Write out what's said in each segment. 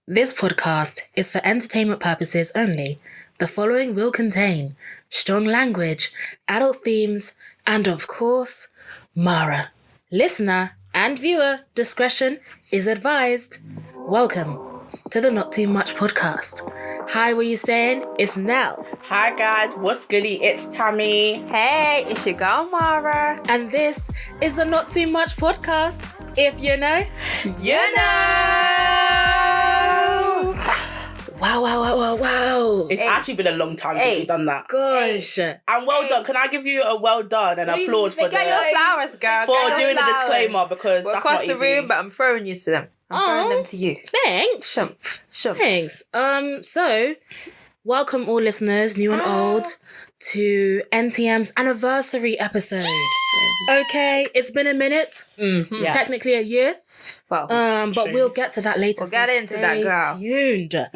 This podcast is for entertainment purposes only. The following will contain strong language, adult themes, and of course, Mara. Listener and viewer discretion is advised. Welcome to the Not Too Much Podcast. Hi, what you saying? It's Nelle. Hi guys, what's goody? It's Tammie. Hey, it's your girl Mara. And this is the Not Too Much Podcast. If you know, you know. Wow. It's actually been a long time since we've done that. Gosh. And well done. Can I give you a well done and applause for Get your flowers, girl. for doing the disclaimer because we're that's across not the easy. room, but I'm throwing you to them. I'm throwing them to you. Thanks. Shove. Thanks. So, welcome all listeners, new and old, to NTM's anniversary episode. Okay, it's been a minute. Yes. Technically a year. Well, But true. we'll get to that later. We'll get into that, girl. Tuned.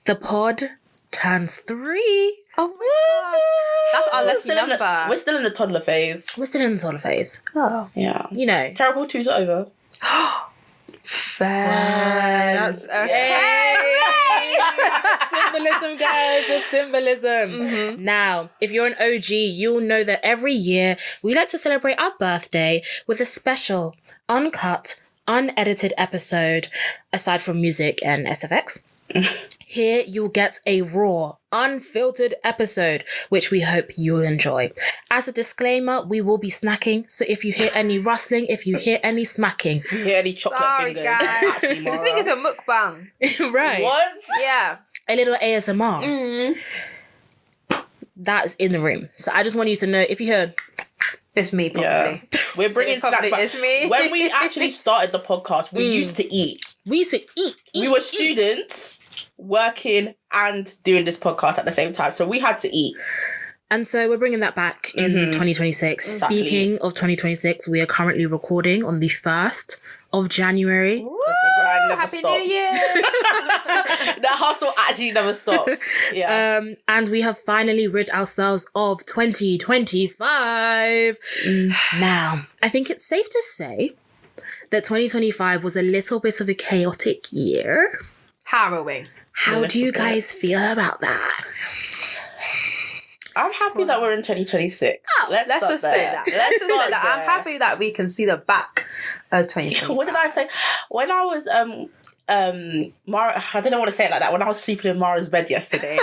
The pod turns 3. oh my god, that's our lucky number. We're still in the toddler phase. We're still in the toddler phase. Oh, Yeah. You know. Terrible 2s are over. that's okay. Symbolism, guys, the symbolism. Now, if you're an OG, you'll know that every year we like to celebrate our birthday with a special, uncut, unedited episode, aside from music and SFX. Here you'll get a raw, unfiltered episode, which we hope you'll enjoy. As a disclaimer, we will be snacking, so if you hear any rustling, if you hear any smacking, You hear any chocolate Sorry, fingers? guys. Actually, Just think it's a mukbang. right? What? Yeah. A little ASMR. That's in the room. So I just want you to know, if you heard, It's me, probably. Yeah. We're bringing It probably snacks back. is me. When we actually started the podcast, we used to eat. we used to eat. We were students working and doing this podcast at the same time. So we had to eat. And so we're bringing that back in 2026. Exactly. Speaking of 2026, we are currently recording on the 1st of January. Woo, the grind never Happy stops. New Year. The hustle actually never stops. Yeah. And we have finally rid ourselves of 2025. Now, I think it's safe to say that 2025 was a little bit of a chaotic year. Harrowing. How do you guys feel about that? I'm happy that we're in 2026. Let's just say that. Let's just say that. I'm happy that we can see the back of 2020. What did I say? When I was Mara, I didn't want to say it like that. When I was sleeping in Mara's bed yesterday.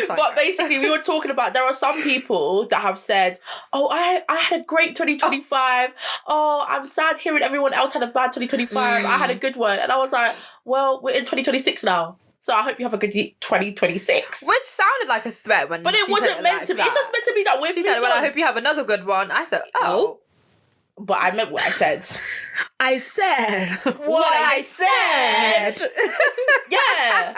But basically, we were talking about, there are some people that have said, oh, I had a great 2025. Oh, I'm sad hearing everyone else had a bad 2025. I had a good one. And I was like, well, we're in 2026 now. So I hope you have a good 2026. Which sounded like a threat when But it she wasn't said meant like to be. that. It's just meant to be that we're She said, well, I hope you have another good one. I said, oh. But I meant what I said. I said What I said. Yeah.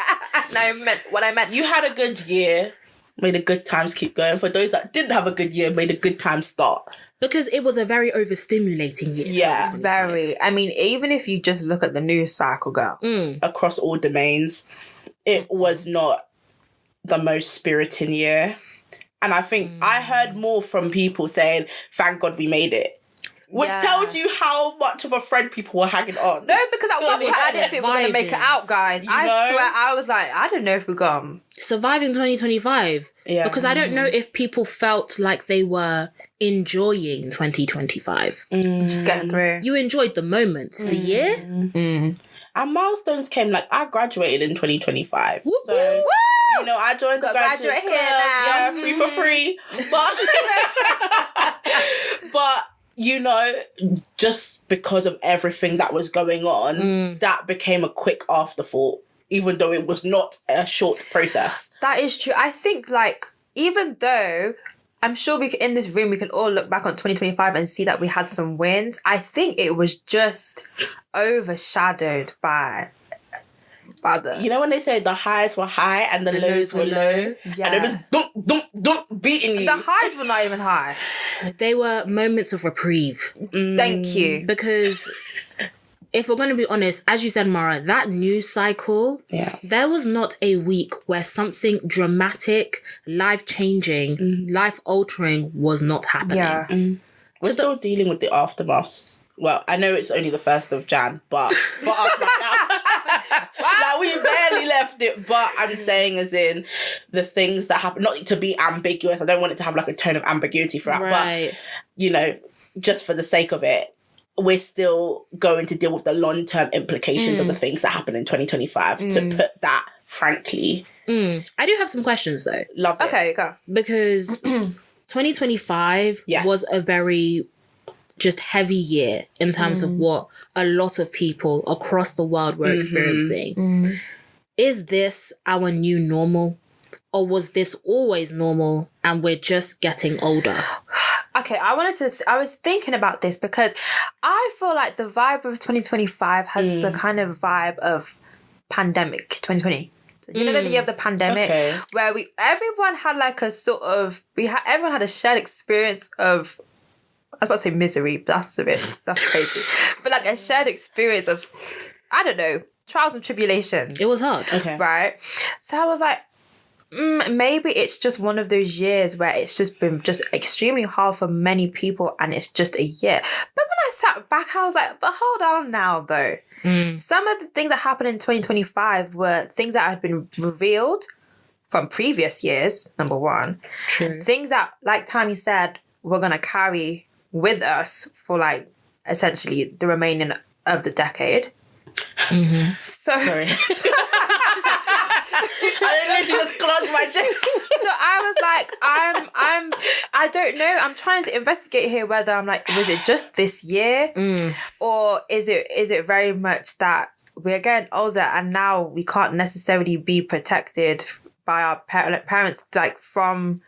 And I meant what I meant. You had a good year. May the good times keep going. For those that didn't have a good year, may the good times start. because it was a very overstimulating year. Yeah. 2025. Very. I mean, even if you just look at the news cycle, girl. Across all domains, it was not the most spiriting year. And I think I heard more from people saying, thank God we made it. Which Yeah. tells you how much of a friend people were hanging on. No, because at one was point I didn't think we were going to make it surviving. out, guys. You I know? swear, I was like, I don't know if we're gone. Surviving 2025. Yeah. Because I don't know if people felt like they were enjoying 2025. Just getting through. You enjoyed the moments, the year. And milestones came, like, I graduated in 2025. Whoop, So, whoop. you know, I joined the Got graduate graduate club. here now. Yeah, free for free. But you know, just because of everything that was going on, that became a quick afterthought, even though it was not a short process. That is true. I think, like, even though I'm sure we can, in this room, we can all look back on 2025 and see that we had some wins, I think it was just overshadowed by the... You know when they say the highs were high and the lows were low? Yeah. And it was dunk, beating you. The highs were not even high. They were moments of reprieve. Thank you. Because if we're going to be honest, as you said, Mara, that news cycle, there was not a week where something dramatic, life-changing, life-altering was not happening. Yeah. We're still dealing with the aftermath. Well, I know it's only the 1st of Jan, but for us right left it, but I'm saying as in the things that happen, not to be ambiguous. I don't want it to have like a tone of ambiguity throughout, but you know, just for the sake of it, we're still going to deal with the long-term implications of the things that happen in 2025, to put that frankly. I do have some questions though. Love it. Okay, go. Because 2025 was a very just heavy year in terms of what a lot of people across the world were experiencing. Is this our new normal? Or was this always normal and we're just getting older? Okay, I was thinking about this because I feel like the vibe of 2025 has the kind of vibe of pandemic 2020. You know, the year of the pandemic, where everyone had like a sort of, everyone had a shared experience of, I was about to say misery, but that's crazy. But like a shared experience of, I don't know, trials and tribulations. It was hard. Okay. Right? So I was like, maybe it's just one of those years where it's just been just extremely hard for many people and it's just a year. But when I sat back, I was like, but hold on now though. Some of the things that happened in 2025 were things that had been revealed from previous years, number one. True. Things that, like Tammie said, we're going to carry with us for like essentially the remaining of the decade. So, Sorry. I literally just closed my chest. So I was like, I don't know. I'm trying to investigate here whether I'm like, was it just this year? Or is it very much that we're getting older and now we can't necessarily be protected by our parents, like from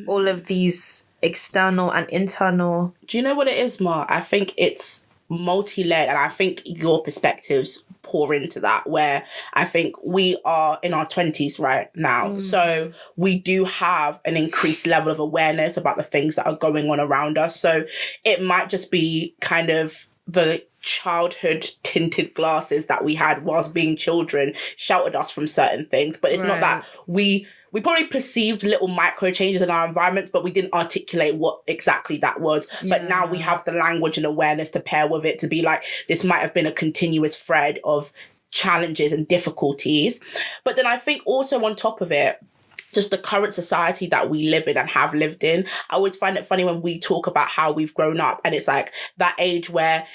all of these external and internal. Do you know what it is, Ma? I think it's multi-layered, and I think your perspectives pour into that, where I think we are in our 20s right now. So we do have an increased level of awareness about the things that are going on around us. So it might just be kind of the childhood tinted glasses that we had whilst being children sheltered us from certain things. But it's not that we probably perceived little micro changes in our environment, but we didn't articulate what exactly that was. But now we have the language and awareness to pair with it, to be like, this might have been a continuous thread of challenges and difficulties. But then I think also on top of it, just the current society that we live in and have lived in, I always find it funny when we talk about how we've grown up, and it's like that age where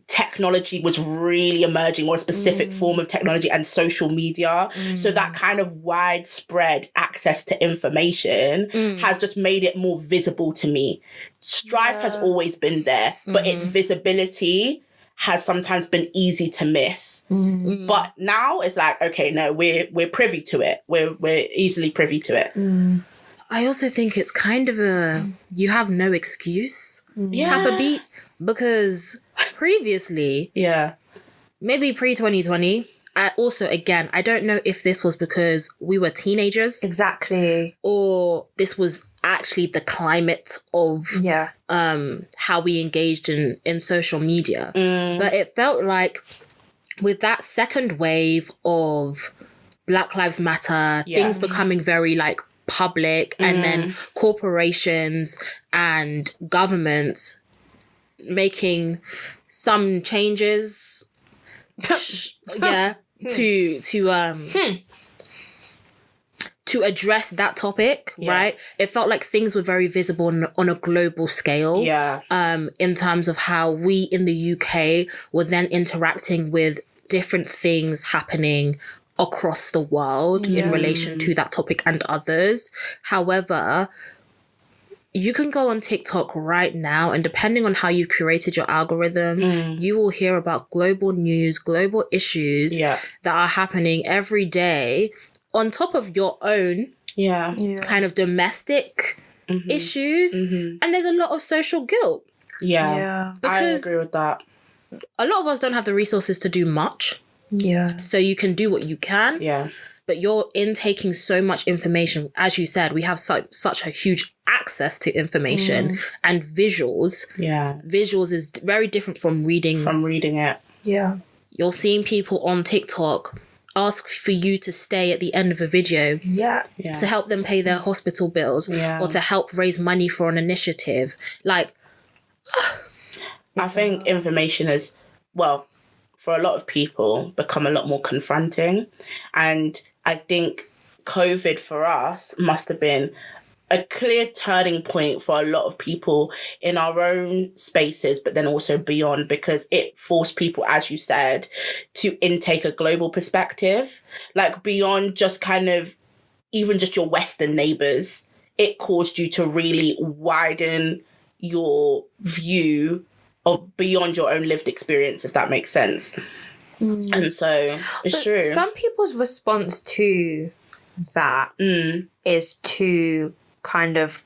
technology was really emerging, or a specific form of technology and social media. So that kind of widespread access to information has just made it more visible to me. Strife has always been there, but its visibility has sometimes been easy to miss. But now it's like, okay, no, we're privy to it. We're easily privy to it. I also think it's kind of a you have no excuse type of beat, because previously, maybe pre-2020, again, I don't know if this was because we were teenagers. Exactly. Or this was actually the climate of how we engaged in social media. But it felt like with that second wave of Black Lives Matter, things becoming very like public, and then corporations and governments making some changes to address that topic, right? It felt like things were very visible on a global scale, in terms of how we in the UK were then interacting with different things happening across the world in relation to that topic and others. However, you can go on TikTok right now, and depending on how you've curated your algorithm, you will hear about global news, global issues that are happening every day on top of your own kind of domestic issues. And there's a lot of social guilt. Because I agree with that. A lot of us don't have the resources to do much. So you can do what you can. But you're intaking so much information. As you said, we have such a huge access to information and visuals. Visuals is very different from reading. It. You're seeing people on TikTok ask for you to stay at the end of a video to help them pay their hospital bills or to help raise money for an initiative. Like, I think information is, well, for a lot of people, become a lot more confronting. And I think COVID for us must have been a clear turning point for a lot of people in our own spaces, but then also beyond, because it forced people, as you said, to intake a global perspective, like beyond just kind of even just your Western neighbours. It caused you to really widen your view of beyond your own lived experience, if that makes sense. And so it's true. Some people's response to that is to kind of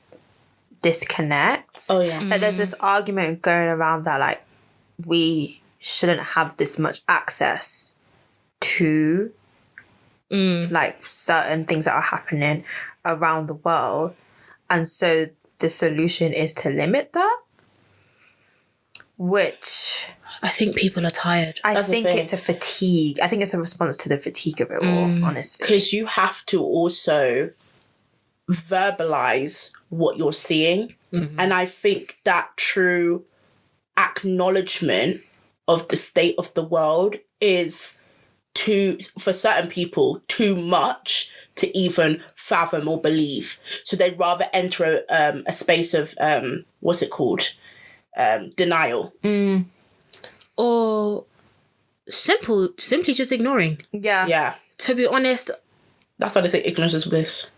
disconnect. Oh, yeah. Like, there's this argument going around that, like, we shouldn't have this much access to like certain things that are happening around the world. And so the solution is to limit that, which I think people are tired. I think it's a fatigue. I think it's a response to the fatigue of it all, honestly. Because you have to also verbalize what you're seeing. And I think that true acknowledgement of the state of the world is for certain people, too much to even fathom or believe. So they'd rather enter a space of, what's it called? Denial. Or simply just ignoring. Yeah. To be honest, that's why they say ignorance is bliss.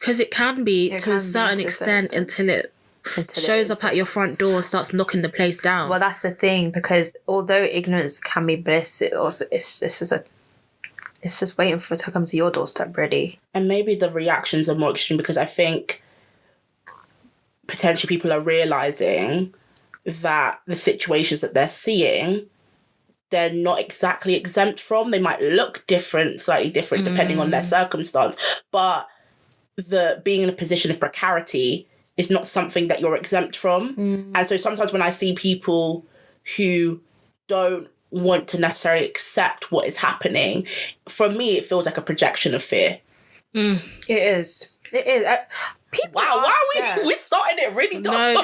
because it can be to a certain extent until it shows up at your front door and starts knocking the place down. Well, that's the thing, because although ignorance can be bliss, it also it's just waiting for it to come to your doorstep, really. And maybe the reactions are more extreme because I think potentially people are realising that the situations that they're seeing, they're not exactly exempt from. They might look different, slightly different, depending on their circumstance. But being in a position of precarity is not something that you're exempt from. And so sometimes when I see people who don't want to necessarily accept what is happening, for me, it feels like a projection of fear. It is. Why are we starting it really dark?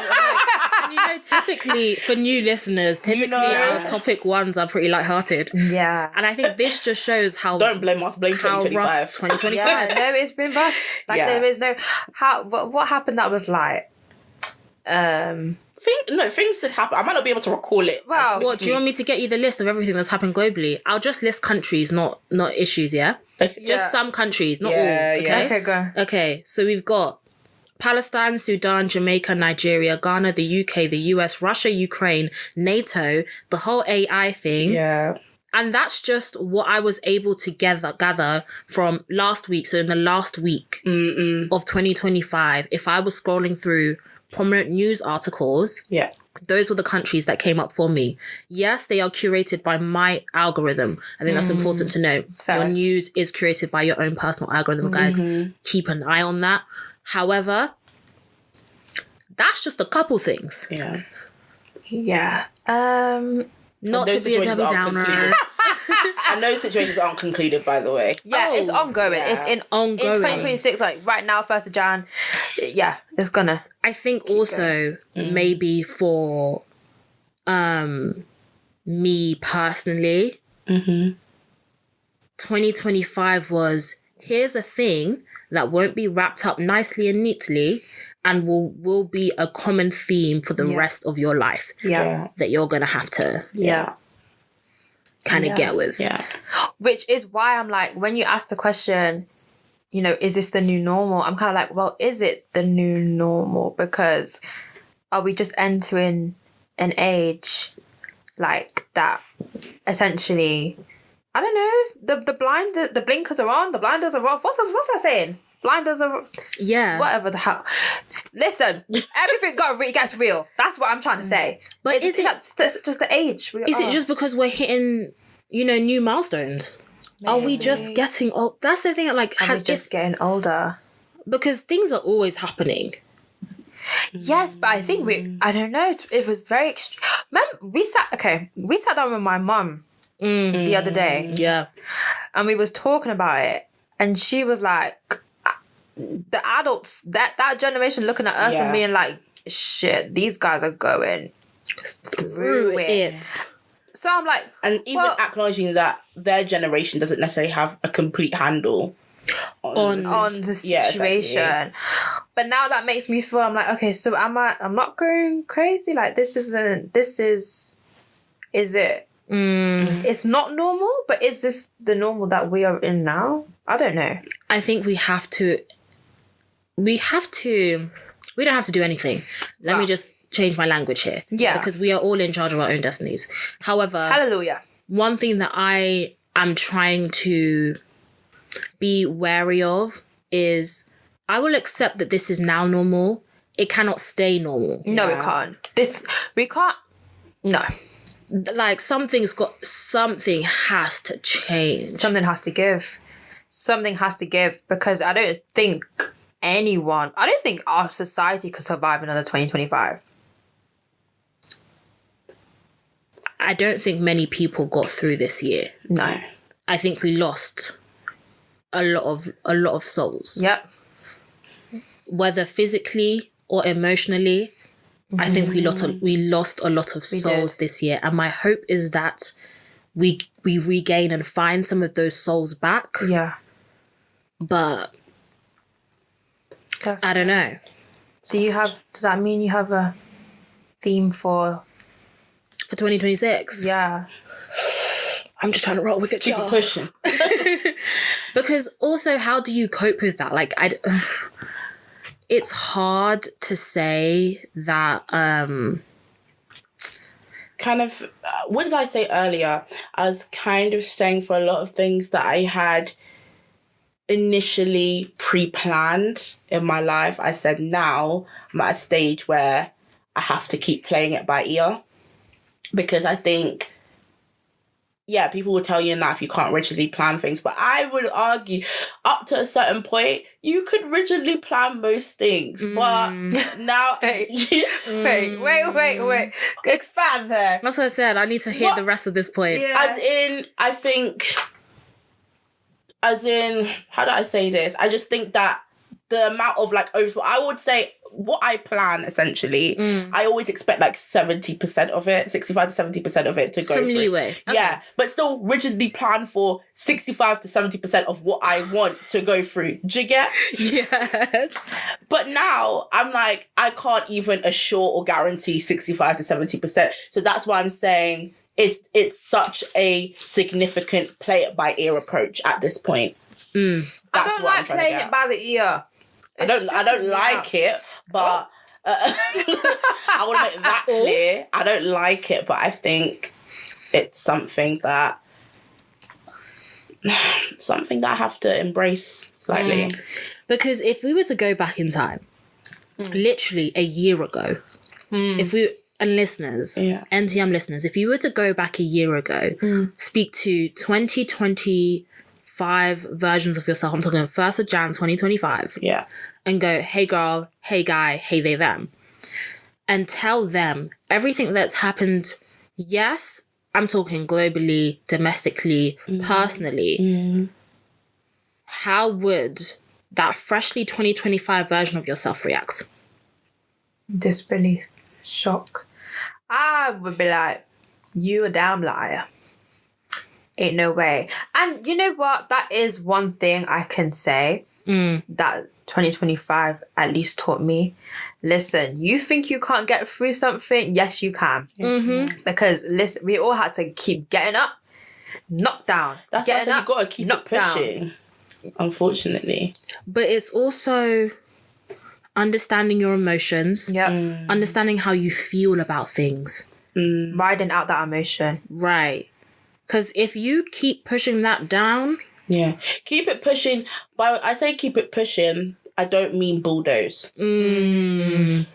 No, typically for new listeners, our topic ones are pretty lighthearted. Yeah. And I think this just shows how... Don't blame us, blame 2025. 2025. Yeah, no, it's been rough. Like, there is no... What happened that was like... Things did happen. I might not be able to recall it. Wow. What, do you want me to get you the list of everything that's happened globally? I'll just list countries, not issues, yeah? Just some countries, not all, okay? Yeah. Okay, go. Okay, so we've got Palestine, Sudan, Jamaica, Nigeria, Ghana, the UK, the US, Russia, Ukraine, NATO, the whole AI thing. Yeah. And that's just what I was able to gather from last week. So in the last week of 2025, if I was scrolling through prominent news articles, those were the countries that came up for me. Yes, they are curated by my algorithm. I think that's important to know. Your news is curated by your own personal algorithm, guys. Keep an eye on that. However, that's just a couple things. Yeah. Not to be a Debbie Downer. And those situations aren't concluded, by the way. Yeah, it's ongoing. Yeah. It's ongoing. In 2026, like right now, 1st of Jan. Yeah, it's gonna. I think also maybe for me personally, 2025 was, here's a thing that won't be wrapped up nicely and neatly and will be a common theme for the rest of your life. That you're going to have to kind of get with. Which is why I'm like, when you ask the question, you know, is this the new normal? I'm kind of like, well, is it the new normal? Because are we just entering an age like that essentially, I don't know, the blinkers are on, the blinders are off. What's that saying? Blinders are... Yeah. Whatever the hell. Listen, everything gets real. That's what I'm trying to say. But is it just the age? Is it just because we're hitting, new milestones? Maybe. Are we just getting old? That's the thing. Like, are we just getting older? Because things are always happening. Yes, but I think I don't know. It was very extreme. We sat down with my mum the other day. Yeah. And we was talking about it. And she was like, the adults, that generation looking at us and being like, shit, these guys are going through it. So I'm like, and even acknowledging that their generation doesn't necessarily have a complete handle on the situation. Exactly. But now that makes me feel, I'm like, okay, so I'm not going crazy. Like, is it? It's not normal, but is this the normal that we are in now? I don't know. I think we don't have to do anything. Let me just change my language here. Yeah. Because we are all in charge of our own destinies. However, hallelujah. One thing that I am trying to be wary of is I will accept that this is now normal. It cannot stay normal. No, it can't. We can't. No. Like something has to change. Something has to give. Something has to give, because I don't think our society could survive another 2025. I don't think many people got through this year. No. I think we lost a lot of souls. Yep. Whether physically or emotionally, I think we lost a lot of souls this year. And my hope is that we regain and find some of those souls back. Yeah. But I don't know. Does that mean you have a theme for 2026? Yeah. I'm just trying to roll with it. Keep it pushing. Because also, how do you cope with that? Like, it's hard to say that. Kind of, what did I say earlier? I was kind of saying for a lot of things that I had initially pre-planned in my life, I said now I'm at a stage where I have to keep playing it by ear. Because I think, yeah, people will tell you in life you can't rigidly plan things, but I would argue up to a certain point, you could rigidly plan most things. But now... Wait. Expand there. That's what I said. I need to hear the rest of this point. Yeah. As in, how do I say this? I just think that the amount of I would say what I plan essentially, I always expect 70% of it, 65 to 70% of it to go Some through. leeway. Okay. Yeah, but still rigidly plan for 65 to 70% of what I want to go through. Do you get? Yes. But now I'm like, I can't even assure or guarantee 65 to 70%. So that's why I'm saying it's such a significant play it by ear approach at this point. That's I don't what I'm like trying playing to get. it by the ear. I don't like it, but I want to make that clear. I don't like it, but I think it's something that I have to embrace slightly. Because if we were to go back in time, literally a year ago, and listeners, NTM listeners, if you were to go back a year ago, speak to 2025 versions of yourself, I'm talking 1st of Jan 2025, and go, hey girl, hey guy, hey they, them, and tell them everything that's happened. Yes, I'm talking globally, domestically, personally. How would that freshly 2025 version of yourself react? Disbelief. Shock. I would be like, you a damn liar. Ain't no way. And you know what? That is one thing I can say that 2025 at least taught me. Listen, you think you can't get through something? Yes, you can. Because listen, we all had to keep getting up, knocked down. That's why you got to keep it pushing, unfortunately. But it's also understanding your emotions, understanding how you feel about things. Riding out that emotion. Right. Because if you keep pushing that down... Yeah. Keep it pushing. But I say keep it pushing, I don't mean bulldoze. I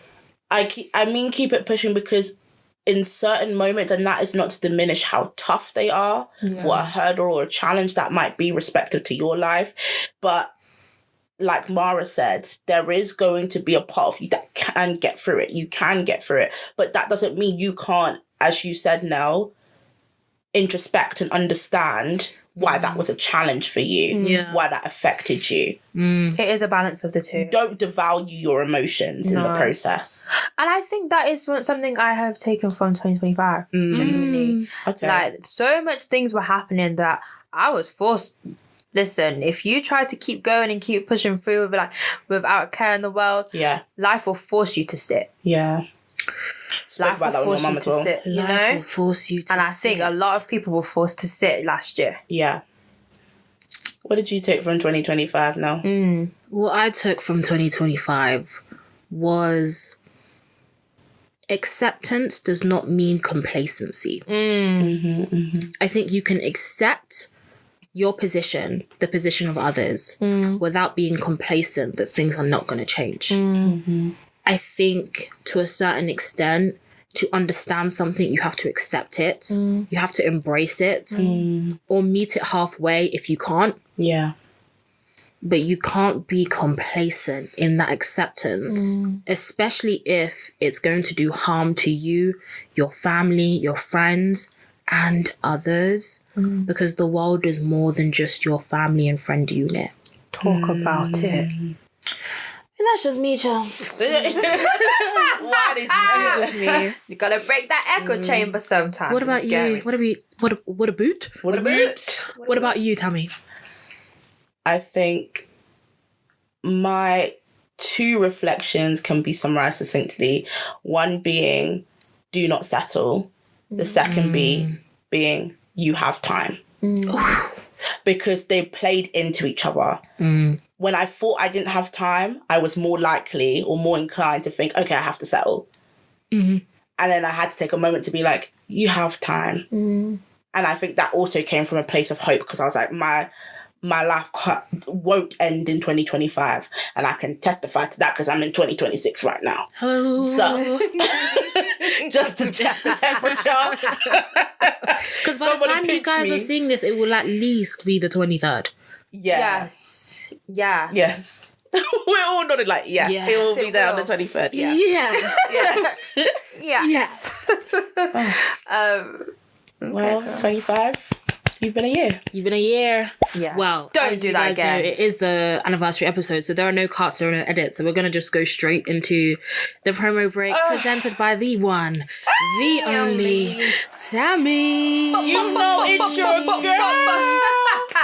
mean keep it pushing because in certain moments, and that is not to diminish how tough they are, what a hurdle or a challenge that might be respective to your life, but like Mara said, there is going to be a part of you that can get through it. You can get through it. But that doesn't mean you can't, as you said, Nelle, introspect and understand why that was a challenge for you, why that affected you. It is a balance of the two. Don't devalue your emotions in the process. And I think that is something I have taken from 2025, genuinely. Okay. Like, so much things were happening that I was forced. Listen, if you try to keep going and keep pushing through without a care in the world, life will force you to sit. Yeah. Life will force you to sit, you Life know? will force you to And I sit. think a lot of people were forced to sit last year. Yeah. What did you take from 2025 now? What I took from 2025 was acceptance does not mean complacency. I think you can accept your position, the position of others, without being complacent that things are not going to change. I think to a certain extent, to understand something, you have to accept it. You have to embrace it or meet it halfway if you can't. Yeah. But you can't be complacent in that acceptance, especially if it's going to do harm to you, your family, your friends, and others, because the world is more than just your family and friend unit. Talk about it. And that's just me, child. Why did you Just me. You gotta break that echo chamber sometimes. What about you? What a boot? What about? What about you, Tammie? I think my two reflections can be summarized succinctly. One being, do not settle. The second being, you have time. Because they played into each other. When I thought I didn't have time, I was more likely or more inclined to think, okay, I have to settle. And then I had to take a moment to be like, you have time. And I think that also came from a place of hope, because I was like, my life won't end in 2025. And I can testify to that because I'm in 2026 right now. Hello. So, just to check the temperature. Because by the time you guys are seeing this, it will at least be the 23rd. Yeah. Yes. Yeah. Yes. We're all nodding like, yes, Yes, it will be it there on will. the 23rd. Yeah. Yes. Yeah. Yes. Well, 25, you've been a year. You've been a year. Yeah. Well, Don't as do you that guys again. know, it is the anniversary episode, so there are no cuts, there are no edits. So we're going to just go straight into the promo break presented by the one, the only, Tammie. You know it's your girl.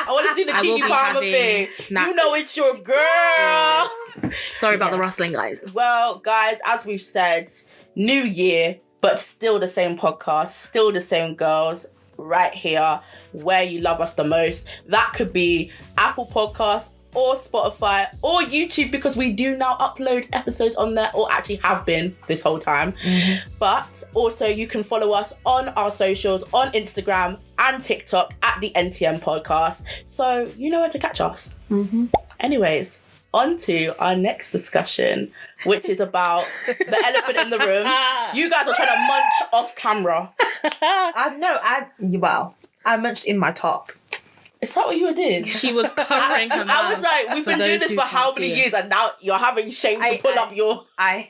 I want to see the I will Kiki be Palmer having thing. snacks. You know it's your girl. Sorry about the rustling, guys. Well, guys, as we've said, new year, but still the same podcast, still the same girls, right here, where you love us the most. That could be Apple Podcasts or Spotify or YouTube, because we do now upload episodes on there, or actually have been this whole time. But also you can follow us on our socials on Instagram and TikTok at the NTM Podcast. So you know where to catch us. Anyways, on to our next discussion, which is about the elephant in the room. You guys are trying to munch off camera. I munched in my top. Is that what you did? She was covering her mouth. I was like, we've been doing those this who for how can't many see it. years, and now you're having shame to pull up your... I'm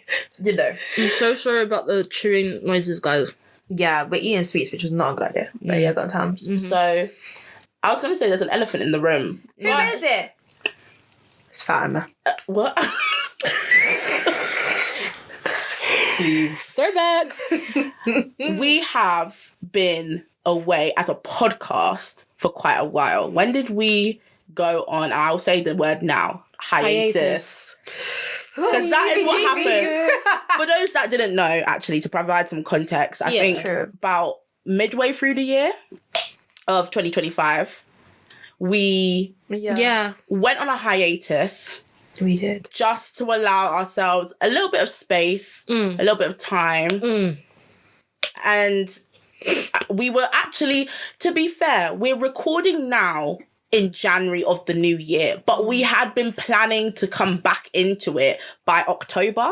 so sorry about the chewing noises, guys. Yeah, we're eating sweets, which was not a good idea. But yeah, got times. So, I was going to say there's an elephant in the room. Who is it? It's Fatima. What? Please. Throwback. We have been away as a podcast for quite a while. When did we go on, I'll say the word now, hiatus? Because that is what happened. For those that didn't know, actually, to provide some context, I think about midway through the year of 2025, we went on a hiatus. We did. Just to allow ourselves a little bit of space, a little bit of time. And we were actually, to be fair, we're recording now in January of the new year, but we had been planning to come back into it by October,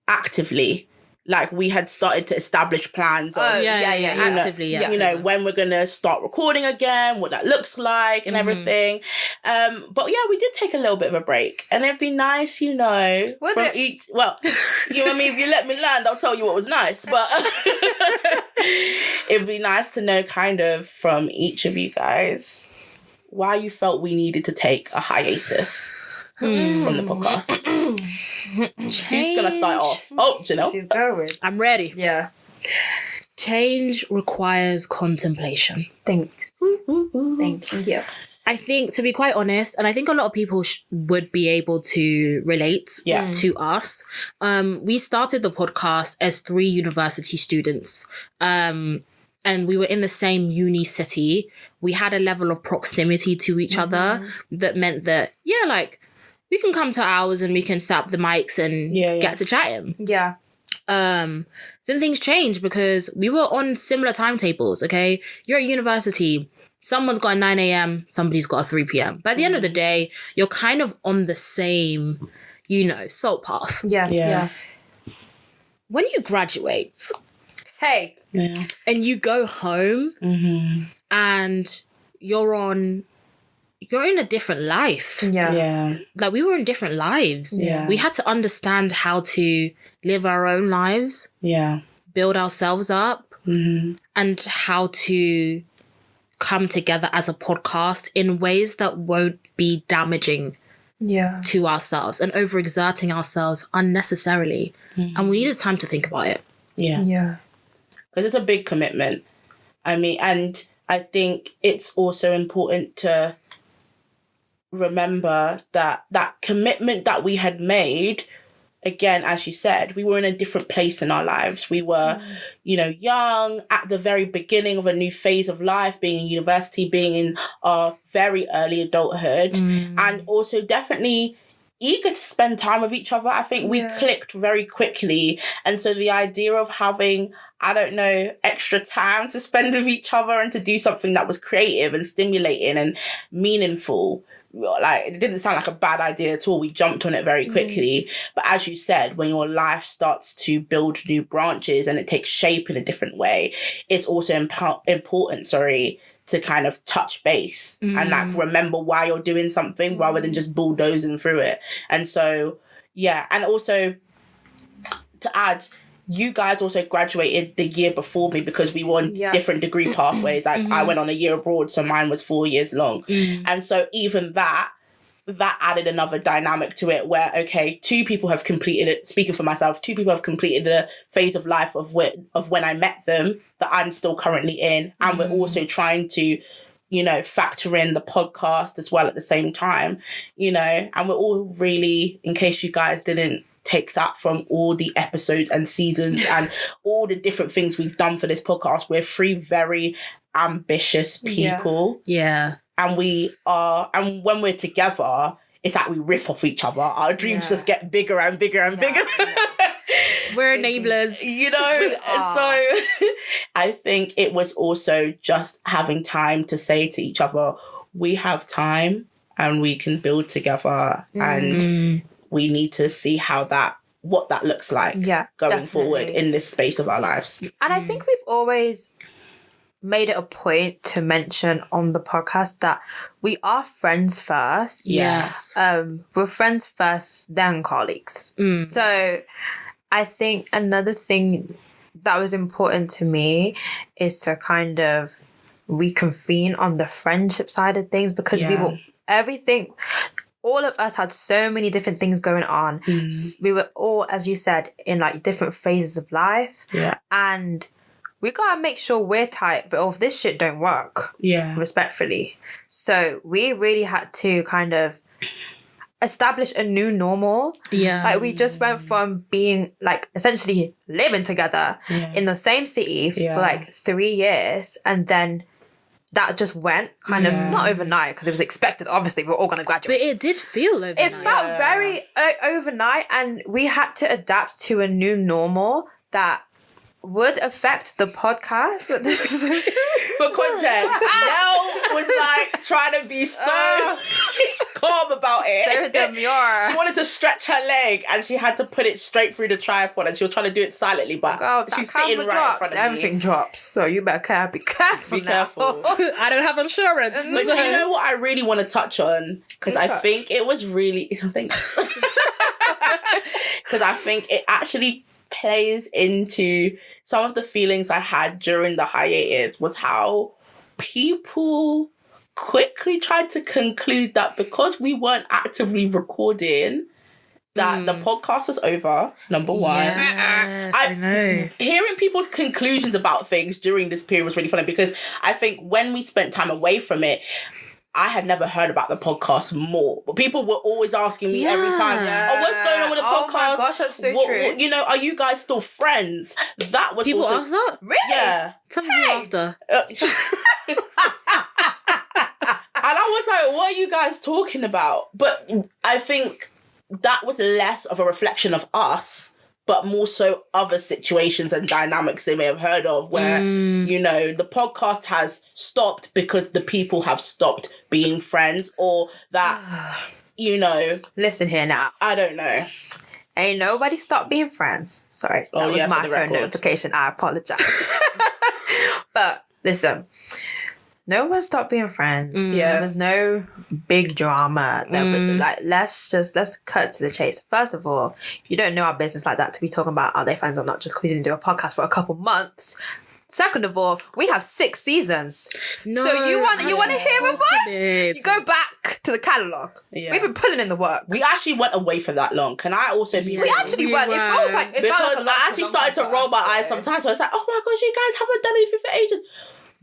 actively. Like, we had started to establish plans of, actively, you know, when we're going to start recording again, what that looks like and everything. But yeah, we did take a little bit of a break, and it'd be nice, you know, well, you know what I mean? If you let me land, I'll tell you what was nice. But It'd be nice to know kind of from each of you guys why you felt we needed to take a hiatus from the podcast. Who's gonna start off? Oh, Janelle. She's going. I'm ready. Yeah. Change requires contemplation. Thanks. Thank you. I think, to be quite honest, and I think a lot of people would be able to relate to us. We started the podcast as 3 university students. And we were in the same uni city. We had a level of proximity to each other that meant that, we can come to ours and we can set up the mics and get to chatting. Yeah. Then things changed because we were on similar timetables, okay? You're at university. Someone's got a 9 a.m., somebody's got a 3 p.m. By the end of the day, you're kind of on the same, salt path. Yeah. When you graduate, hey, and you go home and you're in a different life. Yeah. Like, we were in different lives. Yeah. We had to understand how to live our own lives. Yeah. Build ourselves up. And how to come together as a podcast in ways that won't be damaging to ourselves and overexerting ourselves unnecessarily. And we needed time to think about it. Yeah. Because it's a big commitment. I mean, and I think it's also important to remember that commitment that we had made, again, as you said, we were in a different place in our lives. We were, young, at the very beginning of a new phase of life, being in university, being in our very early adulthood, and also definitely eager to spend time with each other. I think we clicked very quickly. And so the idea of having, extra time to spend with each other and to do something that was creative and stimulating and meaningful, it didn't sound like a bad idea at all. We jumped on it very quickly. But as you said, when your life starts to build new branches and it takes shape in a different way, it's also important, to kind of touch base and remember why you're doing something rather than just bulldozing through it. And so, and also to add, you guys also graduated the year before me because we were on different degree pathways. I went on a year abroad, so mine was 4 years long. And so even that added another dynamic to it where, okay, 2 people have completed it. Speaking for myself, 2 people have completed a phase of life of when I met them that I'm still currently in. And we're also trying to, factor in the podcast as well at the same time, and we're all really, in case you guys didn't take that from all the episodes and seasons and all the different things we've done for this podcast, we're 3 very ambitious people. Yeah. And and when we're together, it's like we riff off each other. Our dreams just get bigger and bigger and bigger. We're enablers. So I think it was also just having time to say to each other, we have time and we can build together and we need to see what that looks like going forward in this space of our lives. And I think we've always made it a point to mention on the podcast that we are friends first. Yes. We're friends first, then colleagues. So I think another thing that was important to me is to kind of reconvene on the friendship side of things because all of us had so many different things going on. We were all, as you said, in different phases of life. Yeah. And we gotta make sure we're tight, but if this shit don't work, respectfully. So we really had to kind of establish a new normal. Yeah. We just went from being essentially living together in the same city for 3 years, and then that just went kind of not overnight because it was expected. Obviously, we're all going to graduate. But it did feel overnight. It felt very overnight, and we had to adapt to a new normal that would affect the podcast. For context, Nelle was trying to be so calm about it. So demure. She wanted to stretch her leg and she had to put it straight through the tripod and she was trying to do it silently, but she's sitting right in front of everything me. drops. So you better be careful. Be careful. I don't have insurance. So do you know what I really want to touch on? Because I think it was really... Because I think it actually plays into some of the feelings I had during the hiatus was how people quickly tried to conclude that because we weren't actively recording, that the podcast was over, number one. Yes, I know. Hearing people's conclusions about things during this period was really funny because I think when we spent time away from it, I had never heard about the podcast more. But people were always asking me every time, oh, what's going on with the podcast? Oh my gosh, that's so true. You know, are you guys still friends? That was People also... ask that? Really? Yeah. Tell me who after. And I was like, what are you guys talking about? But I think that was less of a reflection of us, but more so other situations and dynamics they may have heard of where, you know, the podcast has stopped because the people have stopped being friends, or that, you know... Listen here now. I don't know. Ain't nobody stopped being friends. Sorry, that was yeah, my for the phone record. notification. I apologize. But listen, no one stopped being friends. Yeah. There was no big drama. There was like, let's cut to the chase. First of all, you don't know our business like that to be talking about are they friends or not just because we didn't do a podcast for a couple months. Second of all, we have 6 seasons. No, so you want to hear of us? it. You go back to the catalogue. Yeah. We've been putting in the work. We actually went away for that long. Can I also be... We actually weren't. It felt like because I actually started to roll my eyes sometimes. So I was like, oh my gosh, you guys haven't done anything for ages.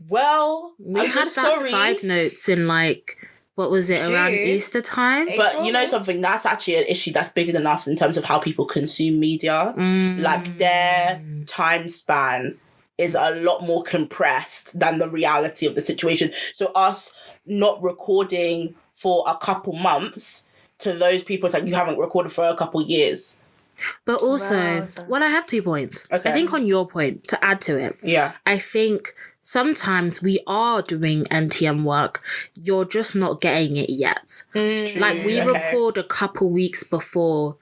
Well, We I'm had so that sorry. side notes in like, what was it, around June. Easter time? But you know something, that's actually an issue that's bigger than us in terms of how people consume media. Like their time span is a lot more compressed than the reality of the situation. So us not recording for a couple months, to those people, it's like you haven't recorded for a couple years. But also, Wow. well, I have 2 points. Okay. I think on your point, to add to it, Yeah. I think sometimes we are doing NTM work, you're just not getting it yet. Like we Okay. record a couple weeks before,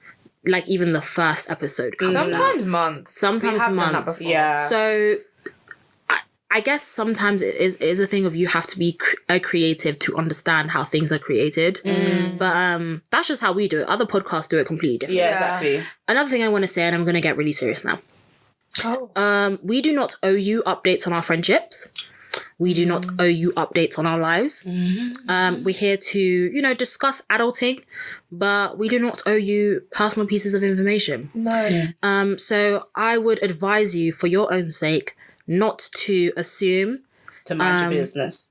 like even the first episode comes out. Sometimes months. Sometimes We have done that months. before. Yeah. So I guess sometimes it is a thing of you have to be a creative to understand how things are created. But that's just how we do it. Other podcasts do it completely different. Yeah, Yeah. exactly. Another thing I want to say, and I'm going to get really serious now. Oh. We do not owe you updates on our friendships. We do not owe you updates on our lives. We're here to, you know, discuss adulting, but we do not owe you personal pieces of information. No. So I would advise you, for your own sake, not to assume. To mind your business.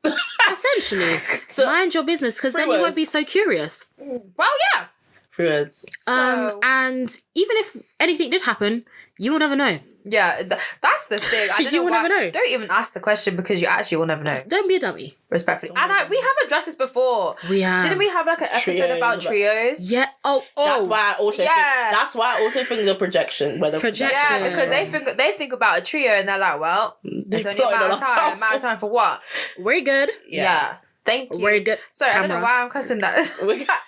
Essentially, So- mind your business, because then Free you won't words. be so curious. Well, yeah. Fruits. So- And even if anything did happen, you will never know. Yeah, that's the thing. I don't You know will why. never know. Don't even ask the question because you actually will never know. Don't be a dummy. Respectfully. And we have addressed this before. We have. Didn't we have like an episode Trios, about trios? Yeah. Oh. That's why I also yeah. think, that's why I also think the projection, where the Projection. Yeah, because they think about a trio and they're like, well, there's only a put in a amount of lot of time. time. Amount of time for what? We're good. Yeah. Thank you. We're good. Sorry, I don't know Camera. why I'm cussing that.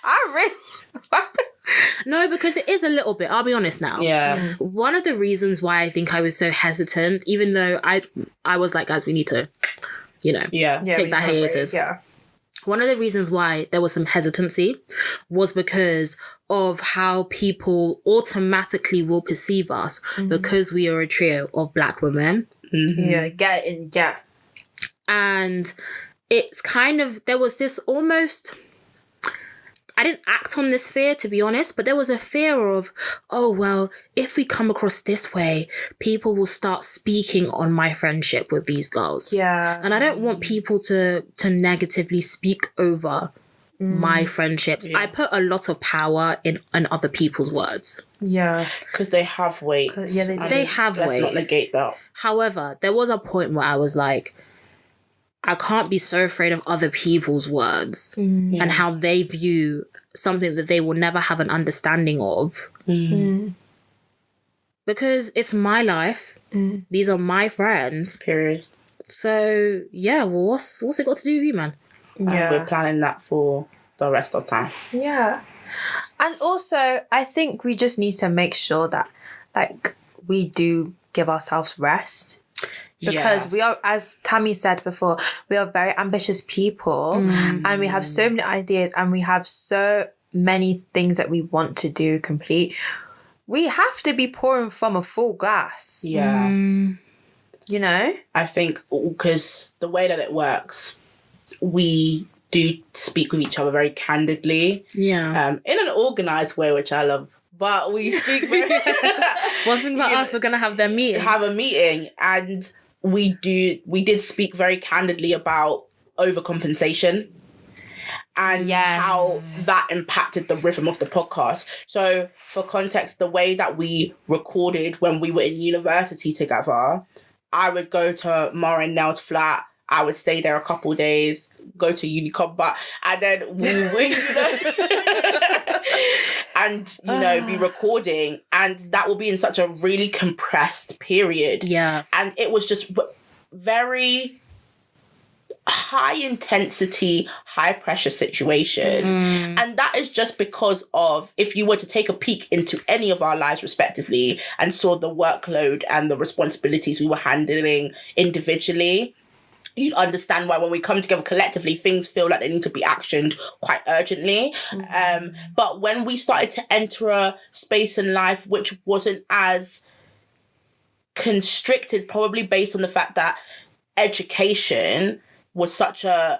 I really... No, because it is a little bit. I'll be honest now. Yeah. One of the reasons why I think I was so hesitant, even though I was like, guys, we need to, you know, Yeah. Yeah, take we that need to break. hiatus. Yeah. One of the reasons why there was some hesitancy was because of how people automatically will perceive us because we are a trio of Black women. Yeah, get in. Yeah. And it's kind of, there was this almost, I didn't act on this fear, to be honest, but there was a fear of, oh, well, if we come across this way, people will start speaking on my friendship with these girls. Yeah. And I don't want people to negatively speak over my friendships. Yeah. I put a lot of power in other people's words. Yeah. Because they have weight. Yeah, they do. They have Let's weight. not negate that. However, there was a point where I was like, I can't be so afraid of other people's words and how they view something that they will never have an understanding of. Because it's my life. These are my friends. Period. So, yeah, well, what's it got to do with you, man? And we're planning that for the rest of time. Yeah. And also, I think we just need to make sure that, like, we do give ourselves rest. Because we are, as Tammie said before, we are very ambitious people and we have so many ideas and we have so many things that we want to do complete. we have to be pouring from a full glass. Yeah. You know? I think because the way that it works, we do speak with each other very candidly. Yeah. In an organised way, which I love. But we speak very... One thing about us, we're going to have their meetings. Have a meeting, and we did speak very candidly about overcompensation and how that impacted the rhythm of the podcast. So for context, the way that we recorded when we were in university together, I would go to Mara and Nell's flat. I would stay there a couple of days, go to Unicom, and then and, be recording. And that will be in such a really compressed period. Yeah. And it was just very high intensity, high pressure situation. And that is just because of, if you were to take a peek into any of our lives respectively and saw the workload and the responsibilities we were handling individually, you'd understand why when we come together collectively, things feel like they need to be actioned quite urgently. But when we started to enter a space in life which wasn't as constricted, probably based on the fact that education was such a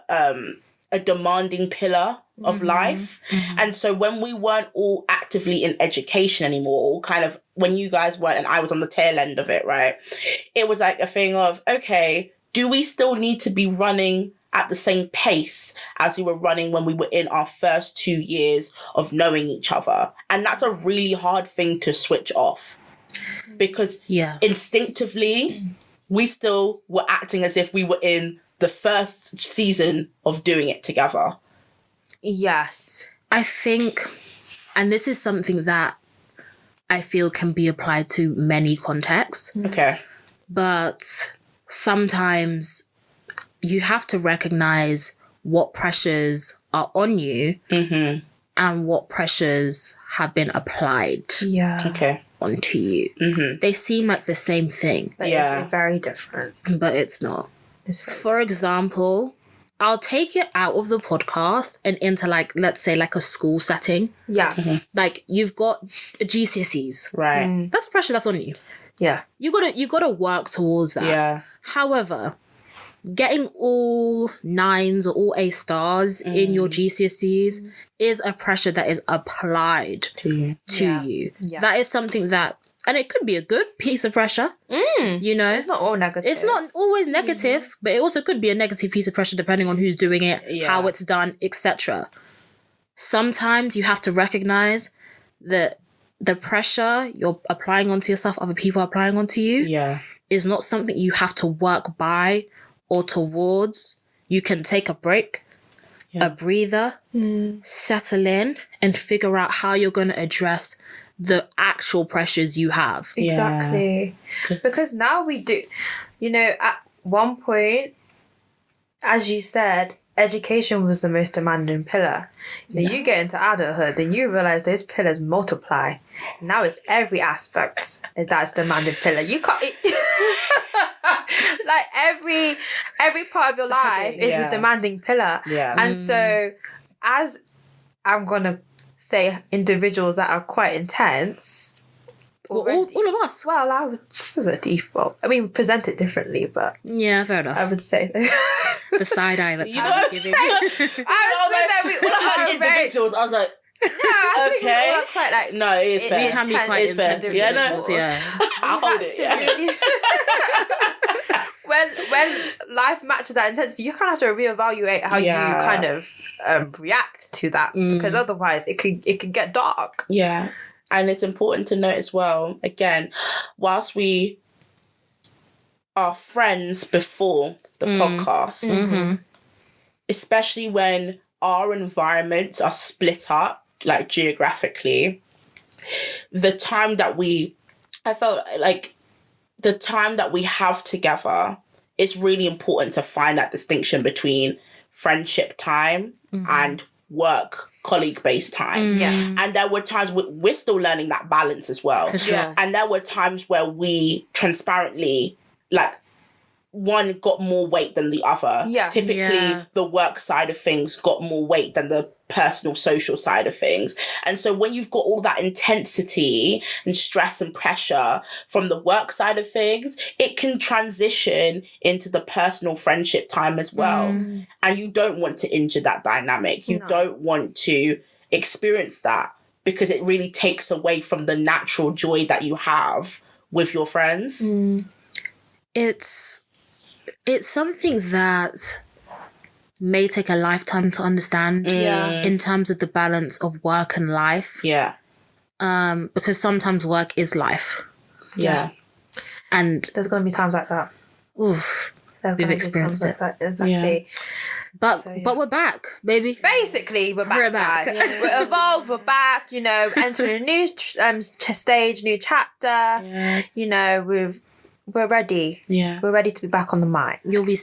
demanding pillar of life. And so when we weren't all actively in education anymore, kind of when you guys weren't and I was on the tail end of it, right? It was like a thing of, okay, do we still need to be running at the same pace as we were running when we were in our first 2 years of knowing each other? And that's a really hard thing to switch off, because instinctively we still were acting as if we were in the first season of doing it together. Yes. I think, and this is something that I feel can be applied to many contexts. Okay. But sometimes you have to recognize what pressures are on you and what pressures have been applied onto you. They seem like the same thing. But it's very different. But it's not. For example, I'll take it out of the podcast and into, like, let's say, like a school setting. Yeah. Like, you've got GCSEs. Right. That's the pressure that's on you. Yeah. You gotta work towards that. Yeah. However, getting all 9s or all A stars in your GCSEs is a pressure that is applied to you. Yeah. That is something that, and it could be a good piece of pressure, It's not all negative. It's not always negative, but it also could be a negative piece of pressure depending on who's doing it, how it's done, etc. Sometimes you have to recognize that the pressure you're applying onto yourself, other people are applying onto you, is not something you have to work by or towards. You can take a break, a breather, settle in, and figure out how you're going to address the actual pressures you have. Exactly. Because now we do, at one point, as you said, education was the most demanding pillar. You get into adulthood and you realize those pillars multiply. Now it's every aspect that's demanding pillar. You can't... like every part of your life is a demanding pillar. Yeah. And so as I'm going to say individuals that are quite intense... Well, all of us. Well, I would just as a default. I mean, present it differently, but... Yeah, fair enough. I would say... the side eye that Tammie's giving me. I would say that we all are individuals. I was like... Yeah, I think we all are quite like... No, it is fair. Tammie quite intense individuals, I'll hold it, When life matches that intensity, you kind of have to reevaluate how you kind of react to that, because otherwise it could get dark. Yeah. And it's important to note as well, again, whilst we are friends before the podcast, especially when our environments are split up, like geographically, the time that we have together, it's really important to find that distinction between friendship time and work colleague-based time. And there were times we're still learning that balance as well. For sure. And there were times where we transparently, like, one got more weight than the other. Yeah. Typically, Yeah. the work side of things got more weight than the personal, social side of things. And so when you've got all that intensity and stress and pressure from the work side of things, it can transition into the personal friendship time as well. And you don't want to injure that dynamic. You don't want to experience that, because it really takes away from the natural joy that you have with your friends. It's something that may take a lifetime to understand in terms of the balance of work and life. Yeah. Because sometimes work is life. Yeah. And There's going to be times like that. oof, There's we've gonna be times experienced like it. that. Exactly. But So, yeah. but we're back, baby. Basically, we're back. We're back. Guys. We're evolved. We're back. You know, entering a new stage, new chapter. Yeah. You know, we're ready. Yeah. We're ready to be back on the mic. You'll be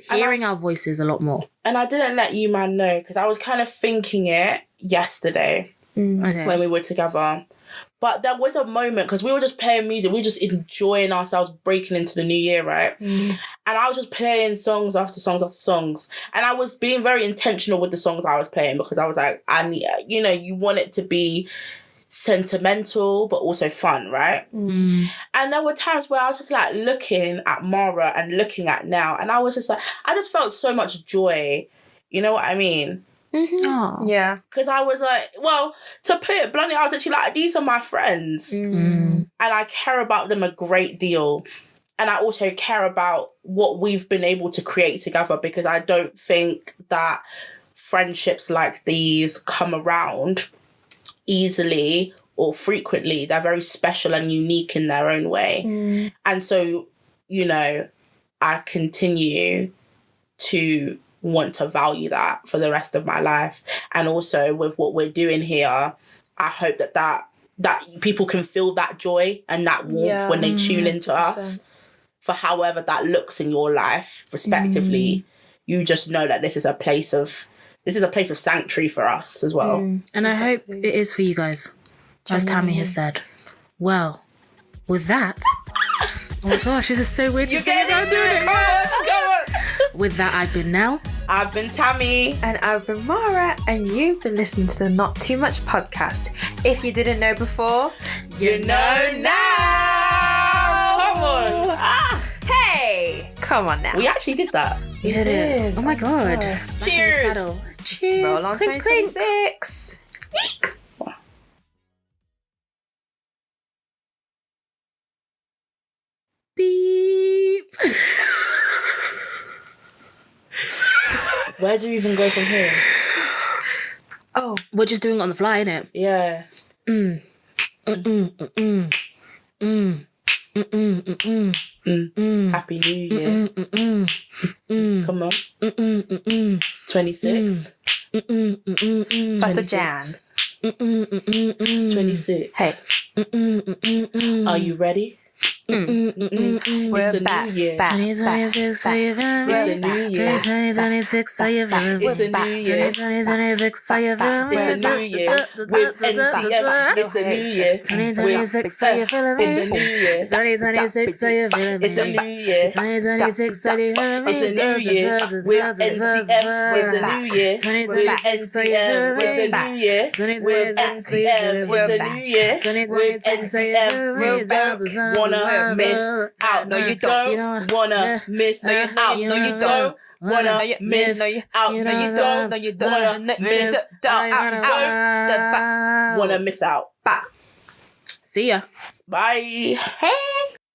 hearing our voices a lot more. And I didn't let you man know, because I was kind of thinking it yesterday Okay. when we were together. But there was a moment, because we were just playing music, we were just enjoying ourselves breaking into the new year, right? And I was just playing songs after songs after songs. And I was being very intentional with the songs I was playing, because I was like, you want it to be sentimental, but also fun, right? And there were times where I was just like looking at Mara and looking at Nelle, and I was just like, I just felt so much joy. You know what I mean? Aw. Yeah. Because I was like, well, to put it bluntly, I was actually like, these are my friends. And I care about them a great deal. And I also care about what we've been able to create together, because I don't think that friendships like these come around easily or frequently. They're very special and unique in their own way. And so, I continue to want to value that for the rest of my life. And also with what we're doing here, I hope that people can feel that joy and that warmth when they tune into us, for however that looks in your life respectively. You just know that this is a place of sanctuary for us as well. And I hope it is for you guys, as Tammie has said. Well, with that, oh my gosh, this is so weird to say it. I'm doing it. Come on. With that, I've been Nelle. I've been Tammie. And I've been Mara, and you've been listening to the Not Too Much podcast. If you didn't know before, You know now. Come on. Hey, come on now. We actually did that. We did it. Oh my god. gosh. Back in the Cheers. saddle. Cheers. Roll on Clink, clink. 2026. Beep. Where do we even go from here? Oh, We're just doing it on the fly, innit? Yeah. Happy New Year. Come on. 26. that's a Jan. 26. Hey, Are you ready? we're It's a back, new year. back, 2026, are you feeling me? It's a new year. 2026, are you feeling me? It's a new year. 2026, are you feeling me? It's a new year with NTM. It's a new year. 2026, are you feeling me? It's a new year. 2026, are you feeling me? It's a new year. 2026, are you feeling me? It's a new year with NTM. It's a new year with 2026, are you NTM. feeling It's a me? new year with 2026, are you NTM. feeling It's me? a new year with 2026, are you NTM. feeling me? You don't wanna miss out. No, you don't wanna miss out. No, you don't wanna miss out. No, you don't wanna miss out. Wanna miss out. back. See ya. Bye. Hey.